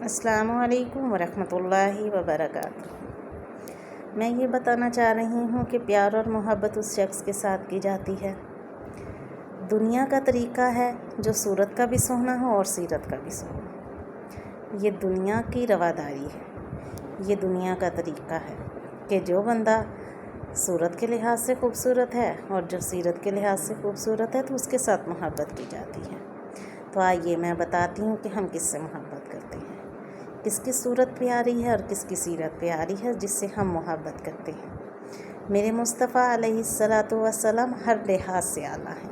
السلام علیکم ورحمۃ اللہ وبرکاتہ۔ میں یہ بتانا چاہ رہی ہوں کہ پیار اور محبت اس شخص کے ساتھ کی جاتی ہے۔ دنیا کا طریقہ ہے جو صورت کا بھی سونا ہو اور سیرت کا بھی سونا۔ یہ دنیا کی رواداری ہے، یہ دنیا کا طریقہ ہے کہ جو بندہ صورت کے لحاظ سے خوبصورت ہے اور جو سیرت کے لحاظ سے خوبصورت ہے تو اس کے ساتھ محبت کی جاتی ہے۔ تو آئیے میں بتاتی ہوں کہ ہم کس سے محبت کرتے ہیں، کس کی صورت پیاری ہے اور کس کی سیرت پیاری ہے جس سے ہم محبت کرتے ہیں۔ میرے مصطفیٰ علیہ الصلاۃ والسلام ہر لحاظ سے اعلیٰ ہیں،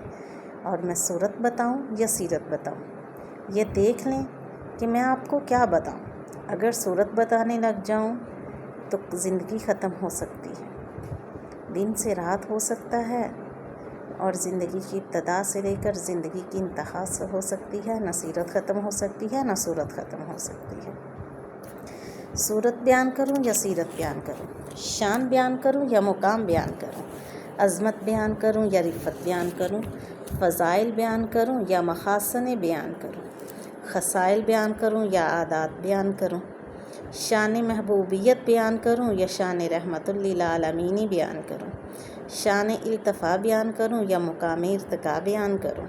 اور میں صورت بتاؤں یا سیرت بتاؤں یہ دیکھ لیں کہ میں آپ کو کیا بتاؤں۔ اگر صورت بتانے لگ جاؤں تو زندگی ختم ہو سکتی ہے، دن سے رات ہو سکتا ہے، اور زندگی کی ابتدا سے لے کر زندگی کی انتہا سے ہو سکتی ہے۔ نہ سیرت ختم ہو سکتی ہے نہ صورت ختم ہو سکتی ہے۔ صورت بیان کروں یا سیرت بیان کروں، شان بیان کروں یا مقام بیان کروں، عظمت بیان کروں یا رفت بیان کروں، فضائل بیان کروں یا محاسن بیان کروں، خصائل بیان کروں یا عادات بیان کروں، شان محبوبیت بیان کروں یا شان رحمت للعالمین بیان کروں، شان التفا بیان کروں یا مقام ارتقا بیان کروں،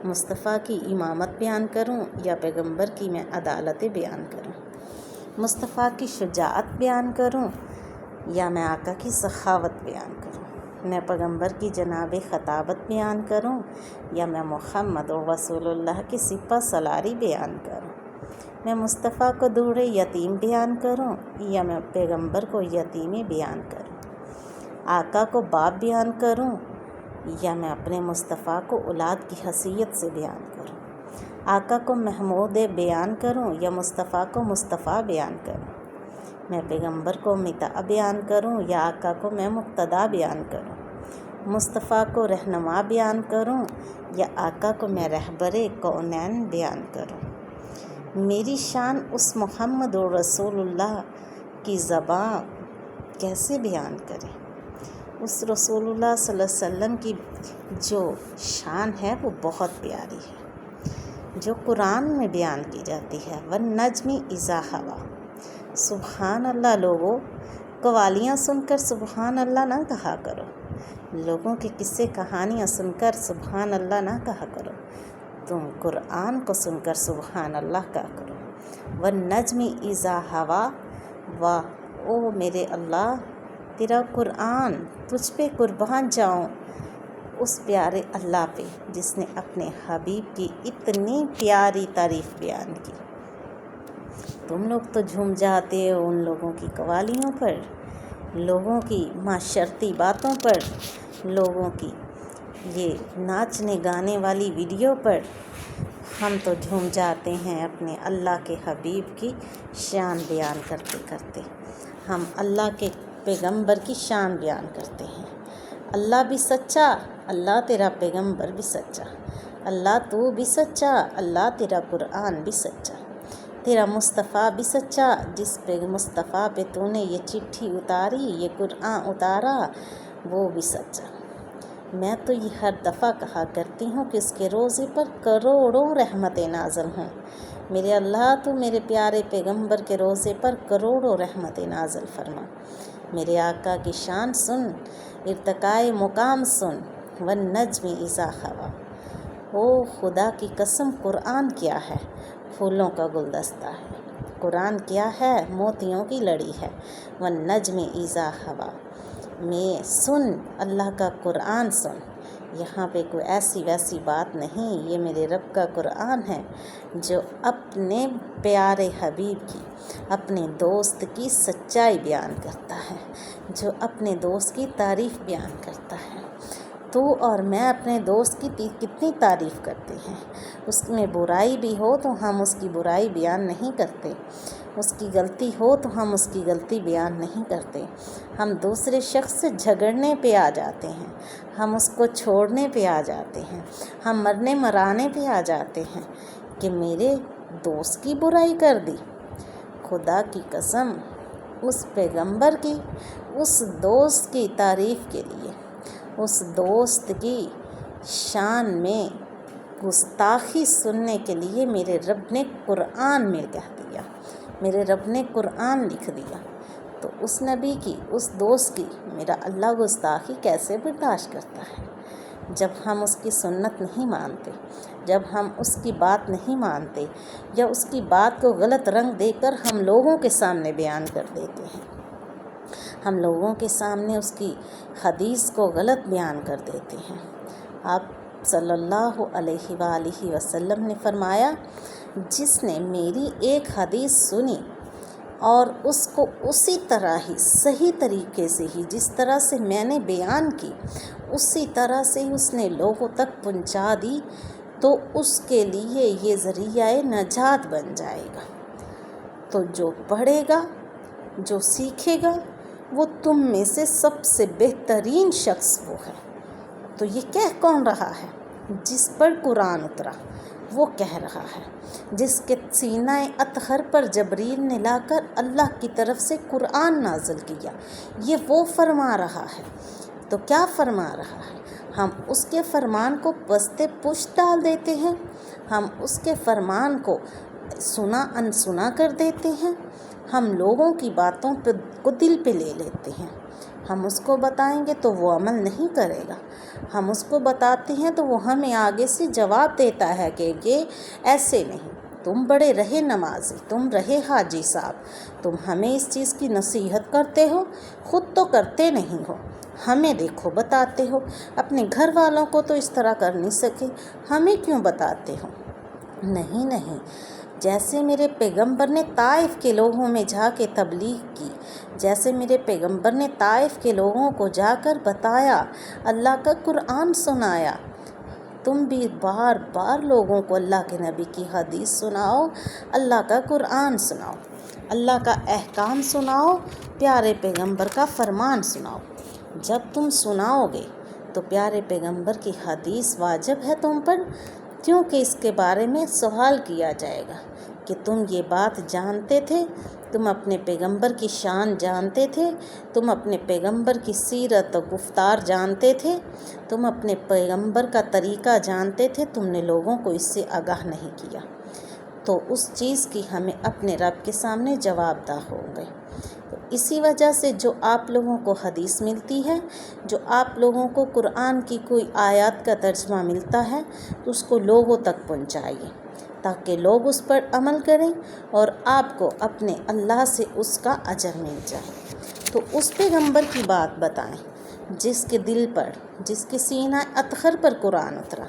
مصطفیٰ کی امامت بیان کروں یا پیغمبر کی میں عدالت بیان کروں، مصطفیٰ کی شجاعت بیان کروں یا میں آقا کی سخاوت بیان کروں، میں پیغمبر کی جناب خطابت بیان کروں یا میں محمد رسول اللہ کی سپہ سالاری بیان کروں، میں مصطفیٰ کو دور یتیم بیان کروں یا میں پیغمبر کو یتیمی بیان کروں، آقا کو باپ بیان کروں یا میں اپنے مصطفیٰ کو اولاد کی حیثیت سے بیان کروں، آقا کو محمود بیان کروں یا مصطفیٰ کو مصطفیٰ بیان کروں، میں پیغمبر کو مطاع بیان کروں یا آقا کو میں مقتدا بیان کروں، مصطفیٰ کو رہنما بیان کروں یا آقا کو میں رہبر کونین بیان کروں۔ میری شان اس محمد رسول اللہ کی زباں کیسے بیان کرے؟ اس رسول اللہ صلی اللہ علیہ وسلم کی جو شان ہے وہ بہت پیاری ہے، جو قرآن میں بیان کی جاتی ہے۔ والنجم اذا ہوا، سبحان اللہ۔ لوگوں، قوالیاں سن کر سبحان اللہ نہ کہا کرو، لوگوں کے قصے کہانیاں سن کر سبحان اللہ نہ کہا کرو، تم قرآن کو سن کر سبحان اللہ کہا کرو۔ والنجم اذا ہوا، واہ او میرے اللہ، تیرا قرآن، تجھ پہ قربان جاؤں، اس پیارے اللہ پہ جس نے اپنے حبیب کی اتنی پیاری تعریف بیان کی۔ تم لوگ تو جھوم جاتے ہو ان لوگوں کی قوالیوں پر، لوگوں کی معاشرتی باتوں پر، لوگوں کی یہ ناچنے گانے والی ویڈیو پر۔ ہم تو جھوم جاتے ہیں اپنے اللہ کے حبیب کی شان بیان کرتے کرتے، ہم اللہ کے پیغمبر کی شان بیان کرتے ہیں۔ اللہ بھی سچا، اللہ تیرا پیغمبر بھی سچا، اللہ تو بھی سچا، اللہ تیرا قرآن بھی سچا، تیرا مصطفیٰ بھی سچا، جس پہ مصطفیٰ پہ تو نے یہ چٹھی اتاری، یہ قرآن اتارا، وہ بھی سچا۔ میں تو یہ ہر دفعہ کہا کرتی ہوں کہ اس کے روزے پر کروڑوں رحمتیں نازل ہوں۔ میرے اللہ تو میرے پیارے پیغمبر کے روزے پر کروڑوں رحمتیں نازل فرما۔ میرے آقا کی شان سن، ارتقائے مقام سن۔ والنجم اذا ہوا، او خدا کی قسم، قرآن کیا ہے؟ پھولوں کا گلدستہ ہے۔ قرآن کیا ہے؟ موتیوں کی لڑی ہے۔ والنجم اذا ہوا، میں سن اللہ کا قرآن سن۔ یہاں پہ کوئی ایسی ویسی بات نہیں، یہ میرے رب کا قرآن ہے جو اپنے پیارے حبیب کی، اپنے دوست کی سچائی بیان کرتا ہے، جو اپنے دوست کی تعریف بیان کرتا ہے۔ تو اور میں اپنے دوست کی کتنی تعریف کرتے ہیں، اس میں برائی بھی ہو تو ہم اس کی برائی بیان نہیں کرتے، اس کی غلطی ہو تو ہم اس کی غلطی بیان نہیں کرتے، ہم دوسرے شخص سے جھگڑنے پہ آ جاتے ہیں، ہم اس کو چھوڑنے پہ آ جاتے ہیں، ہم مرنے مرانے پہ آ جاتے ہیں کہ میرے دوست کی برائی کر دی۔ خدا کی قسم، اس پیغمبر کی، اس دوست کی تعریف کے لیے، اس دوست کی شان میں گستاخی سننے کے لیے میرے رب نے قرآن میں کہہ دیا میرے رب نے قرآن لکھ دیا، تو اس نبی کی، اس دوست کی میرا اللہ گستاخی کیسے برداشت کرتا ہے؟ جب ہم اس کی سنت نہیں مانتے، جب ہم اس کی بات نہیں مانتے، یا اس کی بات کو غلط رنگ دے کر ہم لوگوں کے سامنے بیان کر دیتے ہیں، ہم لوگوں کے سامنے اس کی حدیث کو غلط بیان کر دیتے ہیں۔ آپ صلی اللہ علیہ وآلہ وسلم نے فرمایا، جس نے میری ایک حدیث سنی اور اس کو اسی طرح ہی، صحیح طریقے سے ہی، جس طرح سے میں نے بیان کی، اسی طرح سے ہی اس نے لوگوں تک پہنچا دی، تو اس کے لیے یہ ذریعہ نجات بن جائے گا۔ تو جو پڑھے گا، جو سیکھے گا، وہ تم میں سے سب سے بہترین شخص وہ ہے۔ تو یہ کہہ کون رہا ہے؟ جس پر قرآن اترا وہ کہہ رہا ہے، جس کے سینہ اطہر پر جبریل نے لا کر اللہ کی طرف سے قرآن نازل کیا، یہ وہ فرما رہا ہے۔ تو کیا فرما رہا ہے؟ ہم اس کے فرمان کو پستے پشت ڈال دیتے ہیں، ہم اس کے فرمان کو سنا انسنا کر دیتے ہیں، ہم لوگوں کی باتوں کو دل پہ لے لیتے ہیں۔ ہم اس کو بتائیں گے تو وہ عمل نہیں کرے گا، ہم اس کو بتاتے ہیں تو وہ ہمیں آگے سے جواب دیتا ہے کہ یہ ایسے نہیں، تم بڑے رہے نمازی، تم رہے حاجی صاحب، تم ہمیں اس چیز کی نصیحت کرتے ہو، خود تو کرتے نہیں ہو، ہمیں دیکھو بتاتے ہو، اپنے گھر والوں کو تو اس طرح کر نہیں سکے، ہمیں کیوں بتاتے ہو؟ نہیں، جیسے میرے پیغمبر نے طائف کے لوگوں میں جا کے تبلیغ کی، جیسے میرے پیغمبر نے طائف کے لوگوں کو جا کر بتایا، اللہ کا قرآن سنایا، تم بھی بار بار لوگوں کو اللہ کے نبی کی حدیث سناؤ، اللہ کا قرآن سناؤ، اللہ کا احکام سناؤ، پیارے پیغمبر کا فرمان سناؤ۔ جب تم سناؤ گے تو پیارے پیغمبر کی حدیث واجب ہے تم پر، کیونکہ اس کے بارے میں سوال کیا جائے گا کہ تم یہ بات جانتے تھے، تم اپنے پیغمبر کی شان جانتے تھے، تم اپنے پیغمبر کی سیرت و گفتار جانتے تھے، تم اپنے پیغمبر کا طریقہ جانتے تھے، تم نے لوگوں کو اس سے آگاہ نہیں کیا، تو اس چیز کی ہمیں اپنے رب کے سامنے جواب دہ ہوں گے۔ تو اسی وجہ سے جو آپ لوگوں کو حدیث ملتی ہے، جو آپ لوگوں کو قرآن کی کوئی آیات کا ترجمہ ملتا ہے، تو اس کو لوگوں تک پہنچائیے تاکہ لوگ اس پر عمل کریں اور آپ کو اپنے اللہ سے اس کا اجر مل جائے۔ تو اس پیغمبر کی بات بتائیں جس کے دل پر، جس کے سینہ اطہر پر قرآن اترا،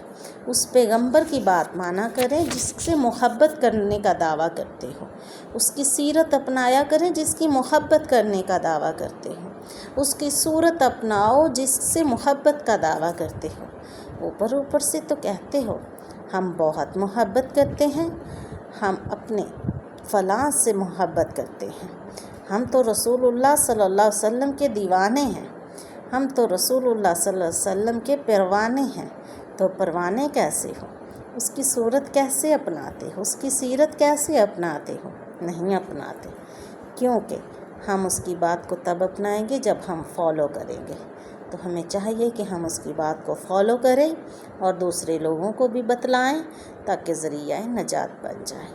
اس پیغمبر کی بات مانا کریں جس سے محبت کرنے کا دعویٰ کرتے ہو، اس کی سیرت اپنایا کریں جس کی محبت کرنے کا دعویٰ کرتے ہو، اس کی صورت اپناؤ جس سے محبت کا دعویٰ کرتے ہو۔ اوپر سے تو کہتے ہو ہم بہت محبت کرتے ہیں، ہم اپنے فلاں سے محبت کرتے ہیں، ہم تو رسول اللہ صلی اللہ علیہ وسلم کے دیوانے ہیں، ہم تو رسول اللہ صلی اللہ علیہ وسلم کے پروانے ہیں۔ تو پروانے کیسے ہو؟ اس کی صورت کیسے اپناتے ہو؟ اس کی سیرت کیسے اپناتے ہو؟ نہیں اپناتے، کیونکہ ہم اس کی بات کو تب اپنائیں گے جب ہم فالو کریں گے۔ تو ہمیں چاہیے کہ ہم اس کی بات کو فالو کریں اور دوسرے لوگوں کو بھی بتلائیں تاکہ ذریعہ نجات بن جائے۔